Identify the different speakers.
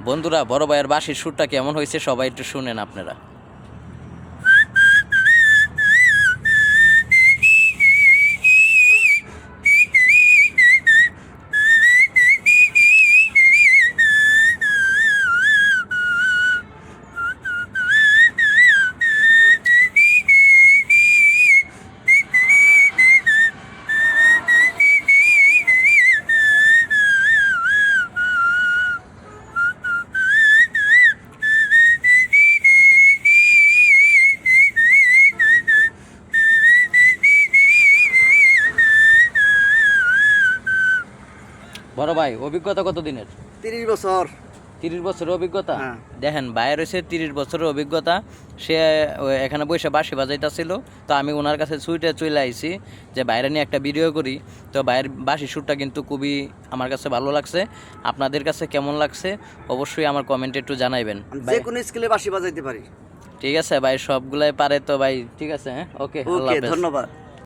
Speaker 1: বন্ধুরা বড় ভাইয়ের বাঁশির সুরটা কেমন হয়েছে সবাই একটু শুনেন আপনারা। বড় ভাই অভিজ্ঞতা কত দিনের?
Speaker 2: 30 বছর।
Speaker 1: 30 বছরের অভিজ্ঞতা।
Speaker 2: হ্যাঁ।
Speaker 1: দেখেন বাইরে হয়েছে 30 বছরের অভিজ্ঞতা, সে এখানে বসে বাঁশি বাজাইতেছিল, তো আমি ওনার কাছে ছুটে চলে আইছি যে বাইরে নিয়ে একটা ভিডিও করি। তো বাইরের বাঁশি সুরটা কিন্তু খুবই আমার কাছে ভালো লাগছে। আপনাদের কাছে কেমন লাগছে অবশ্যই আমার কমেন্টে একটু জানাইবেন।
Speaker 2: যে কোনো স্কেলে বাঁশি বাজাইতে পারি।
Speaker 1: ঠিক আছে ভাই, সবগুলাই পারে তো ভাই। ঠিক আছে, হ্যাঁ, ওকে, আল্লাহ
Speaker 2: ওকে,
Speaker 1: হাফেজ।
Speaker 2: ধন্যবাদ।